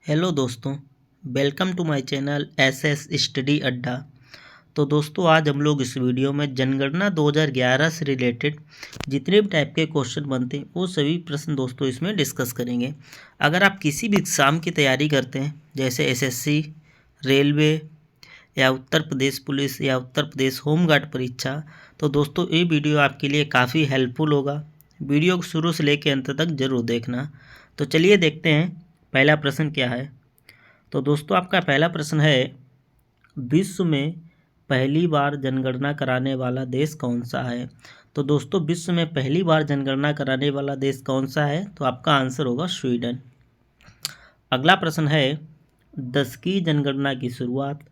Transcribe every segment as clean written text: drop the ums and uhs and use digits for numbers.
Hello दोस्तों, welcome to my channel SS study Adda. तो दोस्तों, आज हम लोग इस वीडियो में जनगणना 2011 से रिलेटेड जितने भी टाइप के क्वेश्चन बनते हैं वो सभी प्रश्न दोस्तों इसमें डिस्कस करेंगे। अगर आप किसी भी एग्ज़ाम की तैयारी करते हैं जैसे एसएससी, रेलवे या उत्तर प्रदेश पुलिस या उत्तर प्रदेश होमगार्ड परीक्षा, तो दोस्तों ये वीडियो आपके लिए काफ़ी हेल्पफुल होगा। वीडियो को शुरू से लेकर अंत तक ज़रूर देखना। तो चलिए देखते हैं पहला प्रश्न क्या है। तो दोस्तों, आपका पहला प्रश्न है, विश्व में पहली बार जनगणना कराने वाला देश कौन सा है। तो दोस्तों, विश्व में पहली बार जनगणना कराने वाला देश कौन सा है, तो आपका आंसर होगा स्वीडन। अगला प्रश्न है, 10 की जनगणना की शुरुआत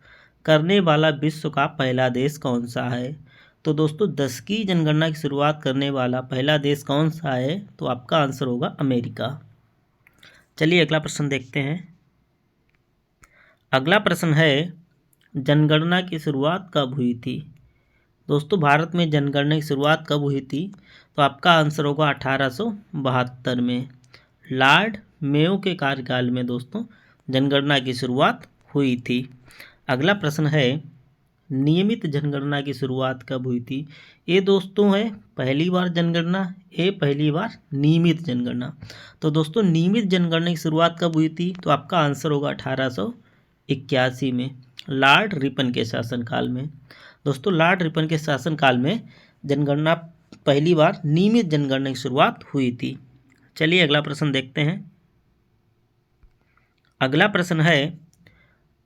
करने वाला विश्व का पहला देश कौन सा है। तो दोस्तों, 10 की जनगणना की शुरुआत करने वाला पहला देश कौन सा है, तो आपका आंसर होगा अमेरिका। चलिए अगला प्रश्न देखते हैं। अगला प्रश्न है, जनगणना की शुरुआत कब हुई थी। दोस्तों, भारत में जनगणना की शुरुआत कब हुई थी, तो आपका आंसर होगा 1872 में। लॉर्ड मेयो के कार्यकाल में दोस्तों जनगणना की शुरुआत हुई थी। अगला प्रश्न है, नियमित जनगणना की शुरुआत कब हुई थी। ये दोस्तों है पहली बार जनगणना, ये पहली बार नियमित जनगणना। तो दोस्तों, नियमित जनगणना की शुरुआत कब हुई थी, तो आपका आंसर होगा 1881 में, लॉर्ड रिपन के शासनकाल में। दोस्तों, लॉर्ड रिपन के शासनकाल में जनगणना पहली बार नियमित जनगणना की शुरुआत हुई थी। चलिए अगला प्रश्न देखते हैं। अगला प्रश्न है,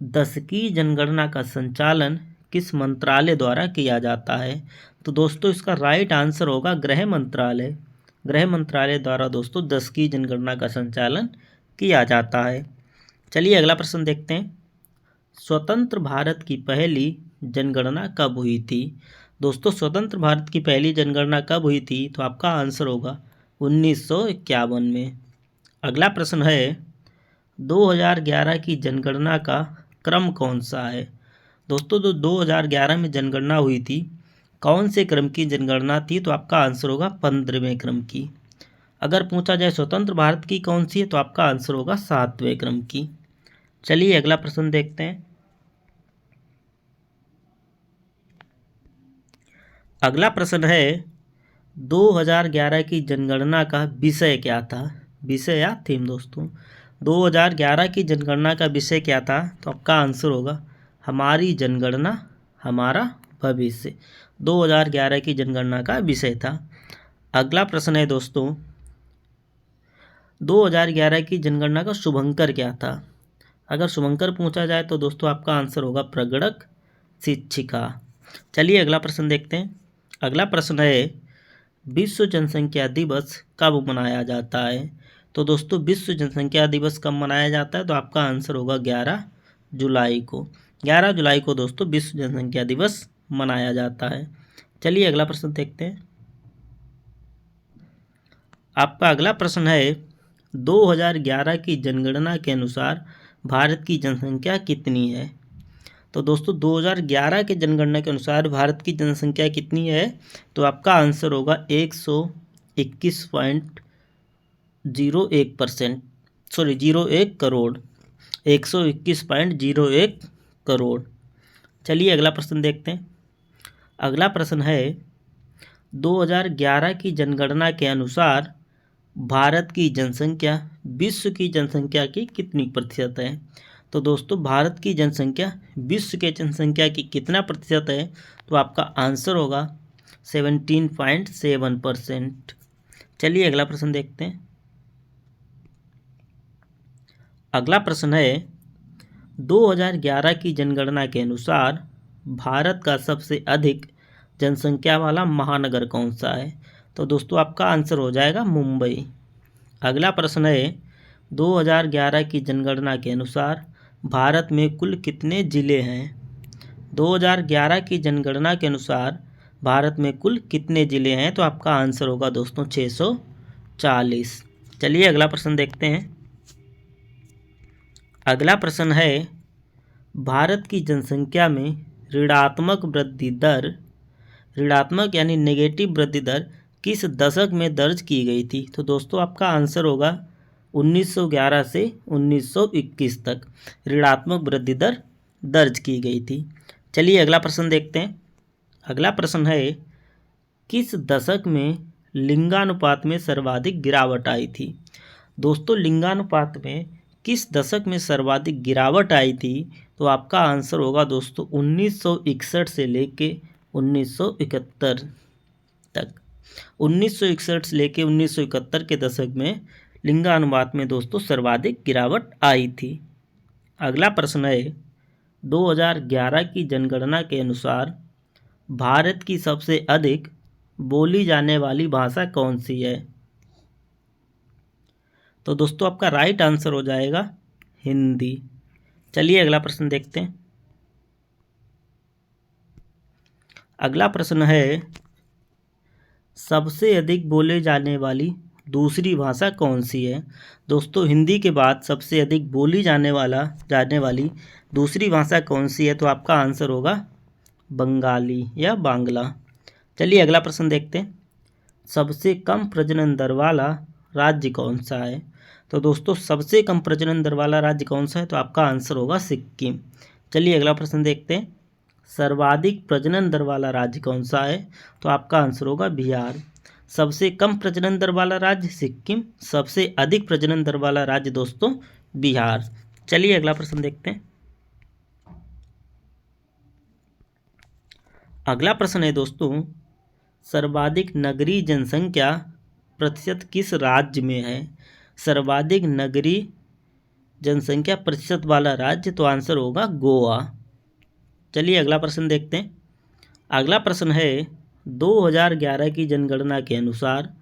10 की जनगणना का संचालन किस मंत्रालय द्वारा किया जाता है। तो दोस्तों, इसका राइट आंसर होगा गृह मंत्रालय। गृह मंत्रालय द्वारा दोस्तों 10 की जनगणना का संचालन किया जाता है। चलिए अगला प्रश्न देखते हैं। स्वतंत्र भारत की पहली जनगणना कब हुई थी। दोस्तों, स्वतंत्र भारत की पहली जनगणना कब हुई थी, तो आपका आंसर होगा 1951 में। अगला प्रश्न है, 2011 की जनगणना का क्रम कौन सा है। दोस्तों, जो 2011 में जनगणना हुई थी, कौन से क्रम की जनगणना थी, तो आपका आंसर होगा 15वें क्रम की। अगर पूछा जाए स्वतंत्र भारत की कौन सी है, तो आपका आंसर होगा 7वें क्रम की। चलिए अगला प्रश्न देखते हैं। अगला प्रश्न है, 2011 की जनगणना का विषय क्या था। विषय या थीम दोस्तों, 2011 की जनगणना का विषय क्या था, तो आपका आंसर होगा हमारी जनगणना हमारा भविष्य। 2011 की जनगणना का विषय था। अगला प्रश्न है दोस्तों, 2011 की जनगणना का शुभंकर क्या था। अगर शुभंकर पूछा जाए तो दोस्तों आपका आंसर होगा प्रगणक शिक्षिका। चलिए अगला प्रश्न देखते हैं। अगला प्रश्न है, विश्व जनसंख्या दिवस कब मनाया जाता है। तो दोस्तों, विश्व जनसंख्या दिवस कब मनाया जाता है, तो आपका आंसर होगा 11 जुलाई को। 11 जुलाई को दोस्तों विश्व जनसंख्या दिवस मनाया जाता है। चलिए अगला प्रश्न देखते हैं। आपका अगला प्रश्न है, 2011 की जनगणना के अनुसार भारत की जनसंख्या कितनी है। तो दोस्तों, 2011 के जनगणना के अनुसार भारत की जनसंख्या कितनी है, तो आपका आंसर होगा 121.01%, सॉरी 01 करोड़, 121.01 करोड़। चलिए अगला प्रश्न देखते हैं। अगला प्रश्न है, 2011 की जनगणना के अनुसार भारत की जनसंख्या विश्व की जनसंख्या की कितनी प्रतिशत है। तो दोस्तों, भारत की जनसंख्या विश्व के जनसंख्या की कितना प्रतिशत है, तो आपका आंसर होगा 17.7%। चलिए अगला प्रश्न देखते हैं। अगला प्रश्न है, 2011 की जनगणना के अनुसार भारत का सबसे अधिक जनसंख्या वाला महानगर कौन सा है। तो दोस्तों, आपका आंसर हो जाएगा मुंबई। अगला प्रश्न है, 2011 की जनगणना के अनुसार भारत में कुल कितने ज़िले हैं। 2011 की जनगणना के अनुसार भारत में कुल कितने ज़िले हैं, तो आपका आंसर होगा दोस्तों 640। चलिए अगला प्रश्न देखते हैं। अगला प्रश्न है, भारत की जनसंख्या में ऋणात्मक वृद्धि दर, ऋणात्मक यानी नेगेटिव वृद्धि दर किस दशक में दर्ज की गई थी। तो दोस्तों, आपका आंसर होगा 1911 से 1921 तक ऋणात्मक वृद्धि दर दर्ज की गई थी। चलिए अगला प्रश्न देखते हैं। अगला प्रश्न है, किस दशक में लिंगानुपात में सर्वाधिक गिरावट आई थी? दोस्तों लिंगानुपात में किस दशक में सर्वाधिक गिरावट आई थी? तो आपका आंसर होगा दोस्तों 1961 से लेके 1971 तक। 1961 से लेके 1971 के दशक में लिंगानुपात में दोस्तों सर्वाधिक गिरावट आई थी। अगला प्रश्न है, 2011 की जनगणना के अनुसार भारत की सबसे अधिक बोली जाने वाली भाषा कौन सी है? तो दोस्तों आपका राइट आंसर हो जाएगा हिंदी। चलिए अगला प्रश्न देखते हैं। अगला प्रश्न है, सबसे अधिक बोले जाने वाली दूसरी भाषा कौन सी है? दोस्तों हिंदी के बाद सबसे अधिक बोली जाने वाली दूसरी भाषा कौन सी है? तो आपका आंसर होगा बंगाली या बांग्ला। चलिए अगला प्रश्न देखते हैं। सबसे कम प्रजनन दर वाला राज्य कौन सा है? तो दोस्तों सबसे कम प्रजनन दर वाला राज्य कौन सा है? तो आपका आंसर होगा सिक्किम। चलिए अगला प्रश्न देखते हैं। सर्वाधिक प्रजनन दर वाला राज्य कौन सा है? तो आपका आंसर होगा बिहार। सबसे कम प्रजनन दर वाला राज्य सिक्किम, सबसे अधिक प्रजनन दर वाला राज्य दोस्तों बिहार। चलिए अगला प्रश्न देखते हैं। अगला प्रश्न है दोस्तों, सर्वाधिक नगरीय जनसंख्या प्रतिशत किस राज्य में है? सर्वाधिक नगरीय जनसंख्या प्रतिशत वाला राज्य, तो आंसर होगा गोवा। चलिए अगला प्रश्न देखते हैं। अगला प्रश्न है, 2011 की जनगणना के अनुसार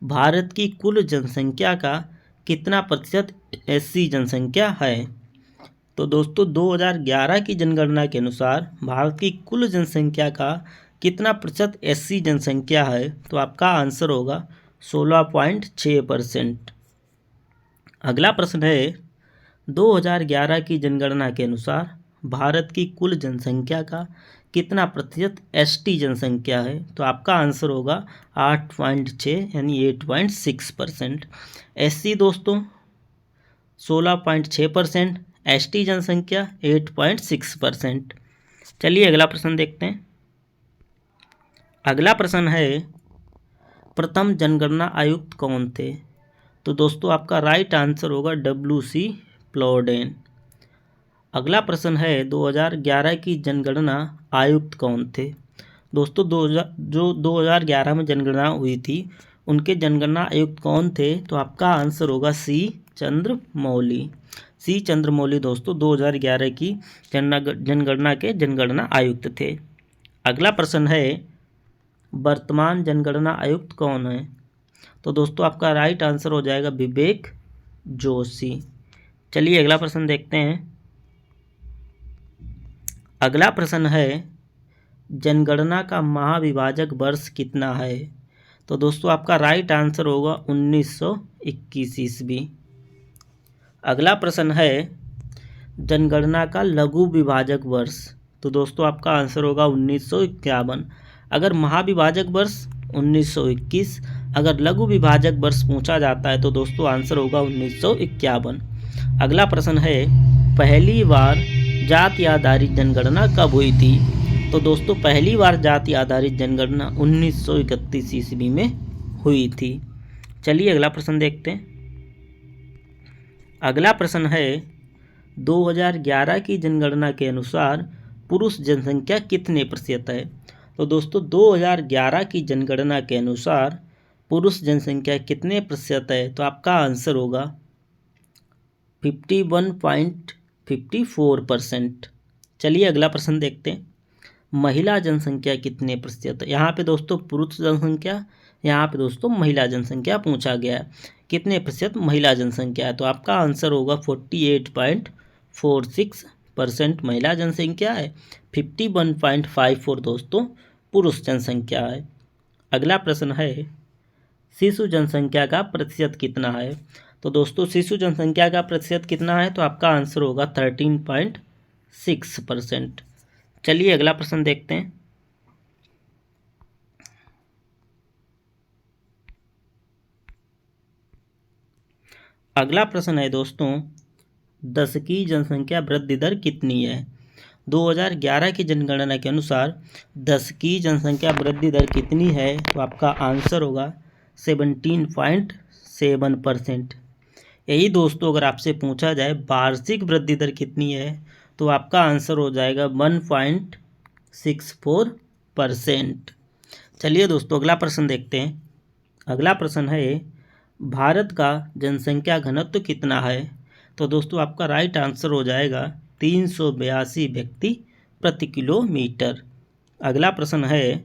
भारत की कुल जनसंख्या का कितना प्रतिशत एससी जनसंख्या है? तो दोस्तों 2011 की जनगणना के अनुसार भारत की कुल जनसंख्या का कितना प्रतिशत एससी जनसंख्या है? तो आपका आंसर होगा 16.6%। अगला प्रश्न है, 2011 की जनगणना के अनुसार भारत की कुल जनसंख्या का कितना प्रतिशत एसटी जनसंख्या है? तो आपका आंसर होगा 8.6 यानी 8.6%। एससी दोस्तों 16.6%, एसटी जनसंख्या 8.6%। चलिए अगला प्रश्न देखते हैं। अगला प्रश्न है, प्रथम जनगणना आयुक्त कौन थे? तो दोस्तों आपका राइट आंसर होगा WC प्लॉडेन। अगला प्रश्न है, 2011 की जनगणना आयुक्त कौन थे? दोस्तों 2011 में जनगणना हुई थी उनके जनगणना आयुक्त कौन थे? तो आपका आंसर होगा C चंद्रमौली। C चंद्रमौली दोस्तों 2011 की जनगणना के जनगणना आयुक्त थे। अगला प्रश्न है, वर्तमान जनगणना आयुक्त कौन है? तो दोस्तों आपका राइट आंसर हो जाएगा विवेक जोशी। चलिए अगला प्रश्न देखते हैं। अगला प्रश्न है, जनगणना का महाविभाजक वर्ष कितना है? तो दोस्तों आपका राइट आंसर होगा 1921 ईस्वी। अगला प्रश्न है, जनगणना का लघु विभाजक वर्ष? तो दोस्तों आपका आंसर होगा 1951। अगर महाविभाजक वर्ष 1921, अगर लघु विभाजक वर्ष पूछा जाता है तो दोस्तों आंसर होगा 1951। अगला प्रश्न है, पहली बार जाति आधारित जनगणना कब हुई थी? तो दोस्तों पहली बार जाति आधारित जनगणना 1931 ईस्वी में हुई थी। चलिए अगला प्रश्न देखते हैं। अगला प्रश्न है, 2011 की जनगणना के अनुसार पुरुष जनसंख्या कितने प्रतिशत है? तो दोस्तों 2011 की जनगणना के अनुसार पुरुष जनसंख्या कितने प्रतिशत है? तो आपका आंसर होगा 51.54%। चलिए अगला प्रश्न देखते हैं। महिला जनसंख्या कितने प्रतिशत है? यहाँ पे दोस्तों पुरुष जनसंख्या, यहाँ पे दोस्तों महिला जनसंख्या पूछा गया है। कितने प्रतिशत महिला जनसंख्या है? तो आपका आंसर होगा 48.46% महिला जनसंख्या है, 51.54 दोस्तों पुरुष जनसंख्या है। अगला प्रश्न है, शिशु जनसंख्या का प्रतिशत कितना है? तो दोस्तों शिशु जनसंख्या का प्रतिशत कितना है? तो आपका आंसर होगा 13.6%। चलिए अगला प्रश्न देखते हैं। अगला प्रश्न है दोस्तों, 10 की जनसंख्या वृद्धि दर कितनी है? 2011 की जनगणना के अनुसार 10 की जनसंख्या वृद्धि दर कितनी है? तो आपका आंसर होगा 17.7%। यही दोस्तों अगर आपसे पूछा जाए वार्षिक वृद्धि दर कितनी है, तो आपका आंसर हो जाएगा 1.64%। चलिए दोस्तों अगला प्रश्न देखते हैं। अगला प्रश्न है, भारत का जनसंख्या घनत्व कितना है? तो दोस्तों आपका राइट आंसर हो जाएगा 382 व्यक्ति प्रति किलोमीटर। अगला प्रश्न है,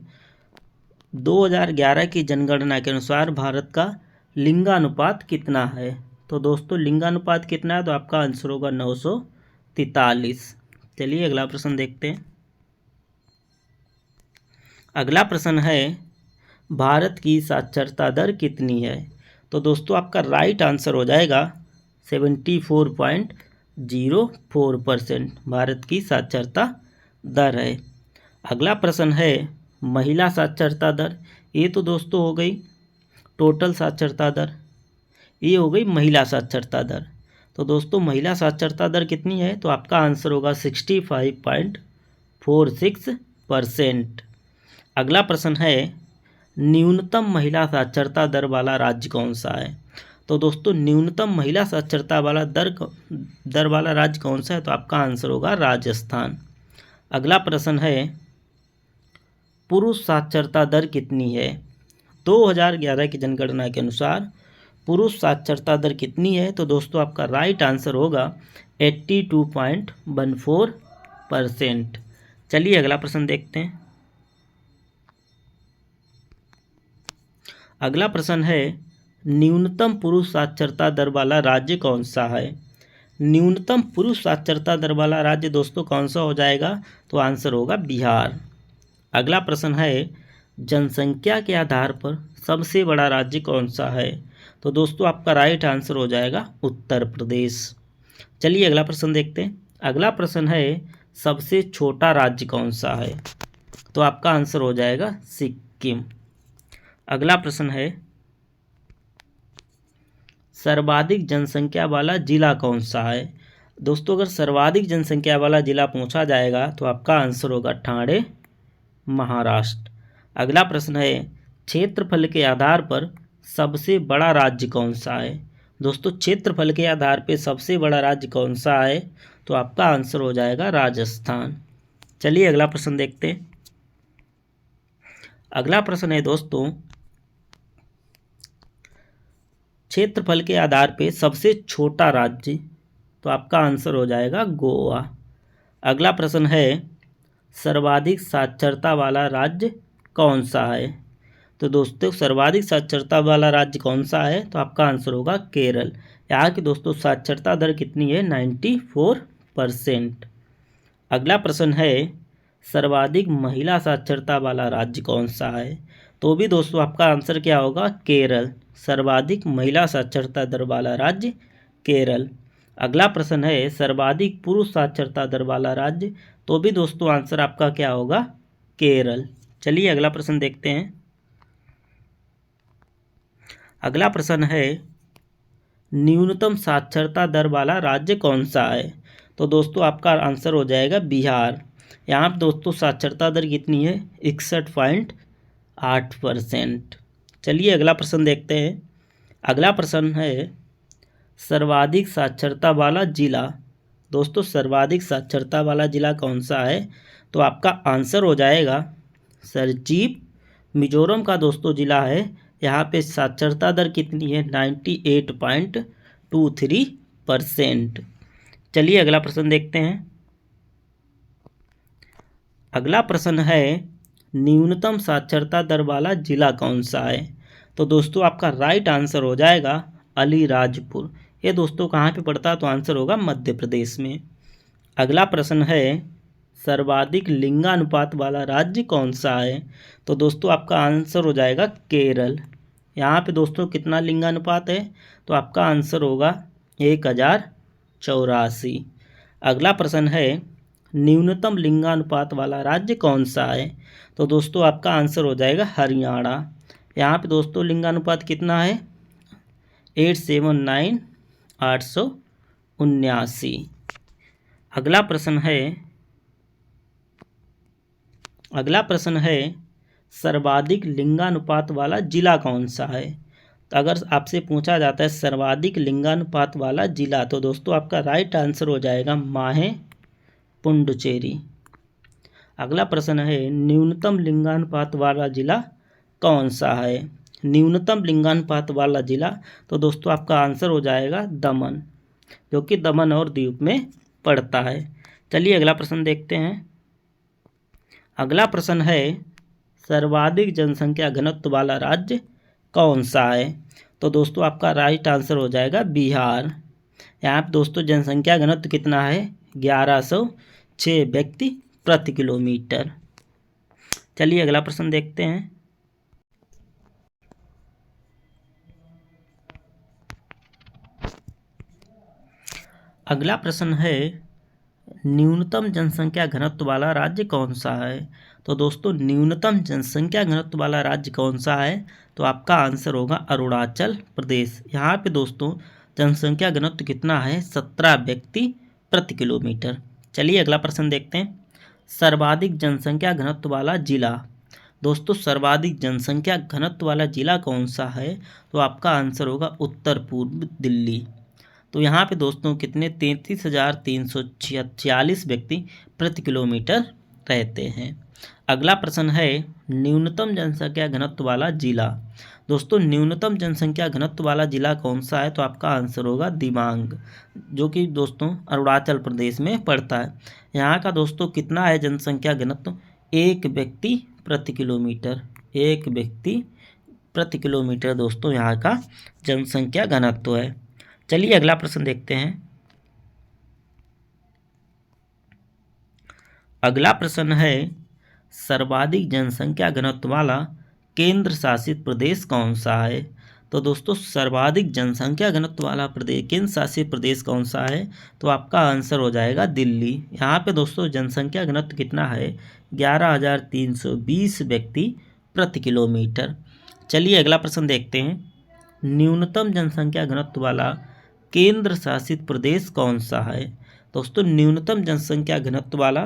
2011 की जनगणना के अनुसार भारत का लिंगानुपात कितना है? तो दोस्तों लिंगानुपात कितना है? तो आपका आंसर होगा 943। चलिए अगला प्रश्न देखते हैं। अगला प्रश्न है, भारत की साक्षरता दर कितनी है? तो दोस्तों आपका राइट आंसर हो जाएगा 74.04% भारत की साक्षरता दर है। अगला प्रश्न है, महिला साक्षरता दर। ये तो दोस्तों हो गई टोटल साक्षरता दर, ये हो गई महिला साक्षरता दर। तो दोस्तों महिला साक्षरता दर कितनी है? तो आपका आंसर होगा 65.46%। अगला प्रश्न है, न्यूनतम महिला साक्षरता दर वाला राज्य कौन सा है? तो दोस्तों न्यूनतम महिला साक्षरता वाला दर वाला राज्य कौन सा है? तो आपका आंसर होगा राजस्थान। अगला प्रश्न है, पुरुष साक्षरता दर कितनी है? 2011 की जनगणना के अनुसार पुरुष साक्षरता दर कितनी है? तो दोस्तों आपका राइट आंसर होगा 82.14%। चलिए अगला प्रश्न देखते हैं। अगला प्रश्न है, न्यूनतम पुरुष साक्षरता दर वाला राज्य कौन सा है? न्यूनतम पुरुष साक्षरता दर वाला राज्य दोस्तों कौन सा हो जाएगा? तो आंसर होगा बिहार। अगला प्रश्न है, जनसंख्या के आधार पर सबसे बड़ा राज्य कौन सा है? तो दोस्तों आपका राइट आंसर हो जाएगा उत्तर प्रदेश। चलिए अगला प्रश्न देखते हैं। अगला प्रश्न है, सबसे छोटा राज्य कौन सा है? तो आपका आंसर हो जाएगा सिक्किम। अगला प्रश्न है, सर्वाधिक जनसंख्या वाला जिला कौन सा है? दोस्तों अगर सर्वाधिक जनसंख्या वाला जिला पूछा जाएगा तो आपका आंसर होगा ठाणे, महाराष्ट्र। अगला प्रश्न है, क्षेत्रफल के आधार पर सबसे बड़ा राज्य कौन सा है? दोस्तों क्षेत्रफल के आधार पर सबसे बड़ा राज्य कौन सा है? तो आपका आंसर हो जाएगा राजस्थान। चलिए अगला प्रश्न देखते हैं। अगला प्रश्न है दोस्तों, क्षेत्रफल के आधार पे सबसे छोटा राज्य, तो आपका आंसर हो जाएगा गोवा। अगला प्रश्न है, सर्वाधिक साक्षरता वाला राज्य कौन सा है? तो दोस्तों सर्वाधिक साक्षरता वाला राज्य कौन सा है? तो आपका आंसर होगा केरल। यहाँ की दोस्तों साक्षरता दर कितनी है? 94%। अगला प्रश्न है, सर्वाधिक महिला साक्षरता वाला राज्य कौन सा है? तो भी दोस्तों आपका आंसर क्या होगा? केरल। सर्वाधिक महिला साक्षरता दर वाला राज्य केरल। अगला प्रश्न है, सर्वाधिक पुरुष साक्षरता दर वाला राज्य, तो भी दोस्तों आंसर आपका क्या होगा? केरल। चलिए अगला प्रश्न देखते हैं। अगला प्रश्न है, न्यूनतम साक्षरता दर वाला राज्य कौन सा है? तो दोस्तों आपका आंसर हो जाएगा बिहार। यहाँ पर दोस्तों साक्षरता दर कितनी है? 61.8%। चलिए अगला प्रश्न देखते हैं। अगला प्रश्न है, सर्वाधिक साक्षरता वाला जिला। दोस्तों सर्वाधिक साक्षरता वाला जिला कौन सा है? तो आपका आंसर हो जाएगा सरजीप, मिजोरम का दोस्तों जिला है। यहाँ पे साक्षरता दर कितनी है? 98.23%। चलिए अगला प्रश्न देखते हैं। अगला प्रश्न है, न्यूनतम साक्षरता दर वाला जिला कौन सा है? तो दोस्तों आपका राइट आंसर हो जाएगा अलीराजपुर। ये दोस्तों कहाँ पे पड़ता है? तो आंसर होगा मध्य प्रदेश में। अगला प्रश्न है, सर्वाधिक लिंगानुपात वाला राज्य कौन सा है? तो दोस्तों आपका आंसर हो जाएगा केरल। यहाँ पे दोस्तों कितना लिंगानुपात है? तो आपका आंसर होगा 1084। अगला प्रश्न है, न्यूनतम लिंगानुपात वाला राज्य कौन सा है? तो दोस्तों आपका आंसर हो जाएगा हरियाणा। यहाँ पे दोस्तों लिंगानुपात कितना है? 879 879। अगला प्रश्न है सर्वाधिक लिंगानुपात वाला जिला कौन सा है। तो अगर आपसे पूछा जाता है सर्वाधिक लिंगानुपात वाला जिला, तो दोस्तों आपका राइट आंसर हो जाएगा माहे पुडुचेरी। अगला प्रश्न है न्यूनतम लिंगानुपात वाला जिला कौन सा है। न्यूनतम लिंगानुपात वाला जिला, तो दोस्तों आपका आंसर हो जाएगा दमन, जो कि दमन और दीव में पड़ता है। चलिए अगला प्रश्न देखते हैं। अगला प्रश्न है सर्वाधिक जनसंख्या घनत्व वाला राज्य कौन सा है। तो दोस्तों आपका राइट आंसर हो जाएगा बिहार। यहाँ पर दोस्तों जनसंख्या घनत्व कितना है, 1106 व्यक्ति प्रति किलोमीटर। चलिए अगला प्रश्न देखते हैं। अगला प्रश्न है न्यूनतम जनसंख्या घनत्व वाला राज्य कौन सा है। तो दोस्तों न्यूनतम जनसंख्या घनत्व वाला राज्य कौन सा है, तो आपका आंसर होगा अरुणाचल प्रदेश। यहाँ पे दोस्तों जनसंख्या घनत्व कितना है, 17 व्यक्ति प्रति किलोमीटर। चलिए अगला प्रश्न देखते हैं। सर्वाधिक जनसंख्या घनत्व वाला जिला, दोस्तों सर्वाधिक जनसंख्या घनत्व वाला जिला कौन सा है, तो आपका आंसर होगा उत्तर पूर्व दिल्ली। तो यहाँ पे दोस्तों कितने 33,346 व्यक्ति प्रति किलोमीटर रहते हैं। अगला प्रश्न है न्यूनतम जनसंख्या घनत्व वाला जिला। दोस्तों न्यूनतम जनसंख्या घनत्व वाला जिला कौन सा है, तो आपका आंसर होगा दिबांग, जो कि दोस्तों अरुणाचल प्रदेश में पड़ता है। यहाँ का दोस्तों कितना है जनसंख्या घनत्व, 1 व्यक्ति प्रति किलोमीटर। 1 व्यक्ति प्रति किलोमीटर दोस्तों यहाँ का जनसंख्या घनत्व है। चलिए अगला प्रश्न देखते हैं। अगला प्रश्न है सर्वाधिक जनसंख्या घनत्व वाला केंद्र शासित प्रदेश कौन सा है। तो दोस्तों सर्वाधिक जनसंख्या घनत्व वाला केंद्र शासित प्रदेश कौन सा है, तो आपका आंसर हो जाएगा दिल्ली। यहाँ पे दोस्तों जनसंख्या घनत्व कितना है, 11,320 व्यक्ति प्रति किलोमीटर। चलिए अगला प्रश्न देखते हैं। न्यूनतम जनसंख्या घनत्व वाला केंद्र शासित प्रदेश कौन सा है। दोस्तों न्यूनतम जनसंख्या घनत्व वाला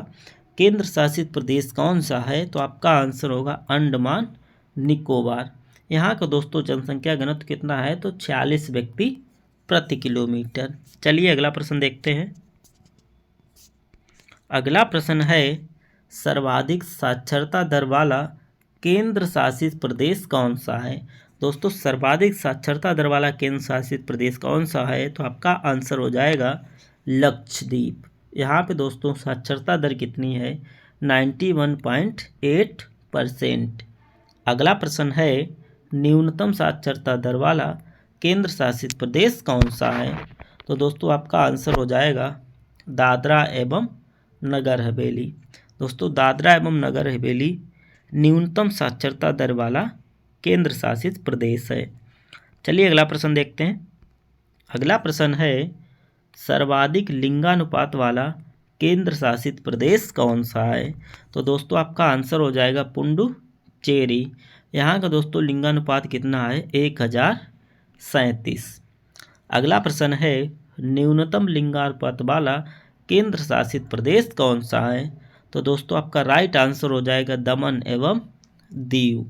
केंद्र शासित प्रदेश कौन सा है, तो आपका आंसर होगा अंडमान निकोबार। यहाँ का दोस्तों जनसंख्या घनत्व कितना है, तो 46 व्यक्ति प्रति किलोमीटर। चलिए अगला प्रश्न देखते हैं। अगला प्रश्न है सर्वाधिक साक्षरता दर वाला केंद्र शासित प्रदेश कौन सा है। दोस्तों सर्वाधिक साक्षरता दर वाला केंद्र शासित प्रदेश कौन सा है, तो आपका आंसर हो जाएगा लक्षद्वीप। यहाँ पे दोस्तों साक्षरता दर कितनी है, 91.8%। अगला प्रश्न है न्यूनतम साक्षरता दर वाला केंद्र शासित प्रदेश कौन सा है। तो दोस्तों आपका आंसर हो जाएगा दादरा एवं नगर हवेली। दोस्तों दादरा एवं नगर हवेली न्यूनतम साक्षरता दर वाला केंद्र शासित प्रदेश है। चलिए अगला प्रश्न देखते हैं। अगला प्रश्न है सर्वाधिक लिंगानुपात वाला केंद्र शासित प्रदेश कौन सा है। तो दोस्तों आपका आंसर हो जाएगा पुडुचेरी। यहाँ का दोस्तों लिंगानुपात कितना है, 1037। अगला प्रश्न है न्यूनतम लिंगानुपात वाला केंद्र शासित प्रदेश कौन सा है। तो दोस्तों आपका राइट आंसर हो जाएगा दमन एवं दीव।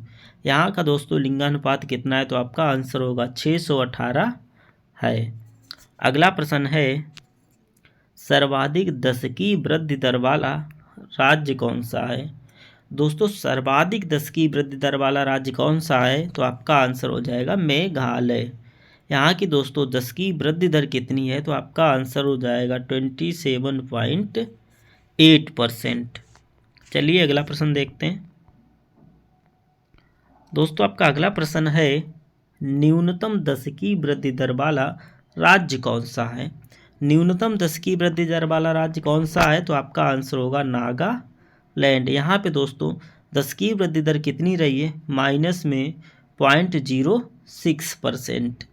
यहाँ का दोस्तों लिंगानुपात कितना है, तो आपका आंसर होगा 618 है। अगला प्रश्न है सर्वाधिक दशकीय वृद्धि दर वाला राज्य कौन सा है। दोस्तों सर्वाधिक दशकीय वृद्धि दर वाला राज्य कौन सा है, तो आपका आंसर हो जाएगा मेघालय। यहाँ की दोस्तों दशकीय वृद्धि दर कितनी है, तो आपका आंसर हो जाएगा 27.8%। चलिए अगला प्रश्न देखते हैं। दोस्तों आपका अगला प्रश्न है न्यूनतम दशकीय वृद्धि दर वाला राज्य कौन सा है। न्यूनतम दशकीय वृद्धि दर वाला राज्य कौन सा है, तो आपका आंसर होगा नागालैंड। यहाँ पे दोस्तों दशकीय वृद्धि दर कितनी रही है, -0.06%।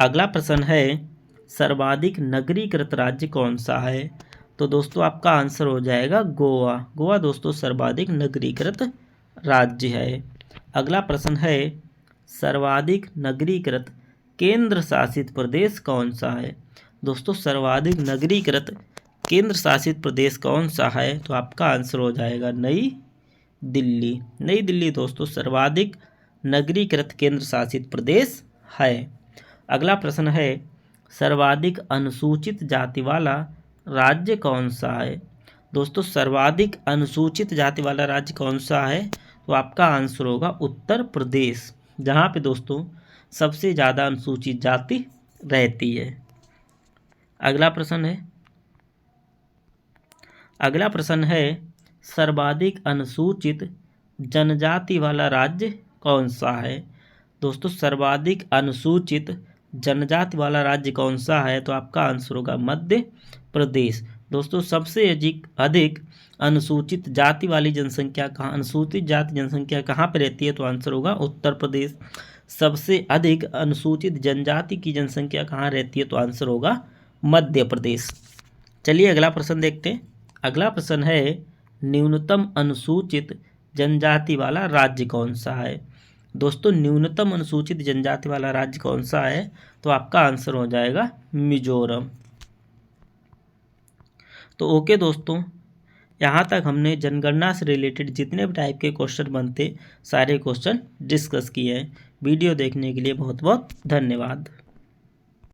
अगला प्रश्न है सर्वाधिक नगरीकृत राज्य कौन सा है। तो दोस्तों आपका आंसर हो जाएगा गोवा। गोवा दोस्तों सर्वाधिक नगरीकृत राज्य है। अगला प्रश्न है सर्वाधिक नगरीकृत केंद्र शासित प्रदेश कौन सा है? दोस्तों सर्वाधिक नगरीकृत केंद्र शासित प्रदेश कौन सा है? तो आपका आंसर हो जाएगा नई दिल्ली। नई दिल्ली दोस्तों सर्वाधिक नगरीकृत केंद्र शासित प्रदेश है। अगला प्रश्न है सर्वाधिक अनुसूचित जाति वाला राज्य कौन सा है? दोस्तों सर्वाधिक अनुसूचित जाति वाला राज्य कौन सा है? तो आपका आंसर होगा उत्तर प्रदेश, जहाँ पे दोस्तों सबसे ज़्यादा अनुसूचित जाति रहती है। अगला प्रश्न है सर्वाधिक अनुसूचित जनजाति वाला राज्य कौन सा है? दोस्तों सर्वाधिक अनुसूचित जनजाति वाला राज्य कौन सा है? तो आपका आंसर होगा मध्य प्रदेश। दोस्तों सबसे अधिक अनुसूचित जाति वाली जनसंख्या कहाँ, अनुसूचित जाति जनसंख्या कहाँ पे रहती है? तो आंसर होगा उत्तर प्रदेश। सबसे अधिक अनुसूचित जनजाति की जनसंख्या कहाँ रहती है? तो आंसर होगा मध्य प्रदेश। चलिए अगला प्रश्न देखते हैं। अगला प्रश्न है न्यूनतम अनुसूचित जनजाति वाला राज्य कौन सा है? दोस्तों न्यूनतम अनुसूचित जनजाति वाला राज्य कौन सा है? तो आपका आंसर हो जाएगा मिजोरम। तो ओके दोस्तों, यहाँ तक हमने जनगणना से रिलेटेड जितने भी टाइप के क्वेश्चन बनते सारे क्वेश्चन डिस्कस किए हैं। वीडियो देखने के लिए बहुत बहुत धन्यवाद।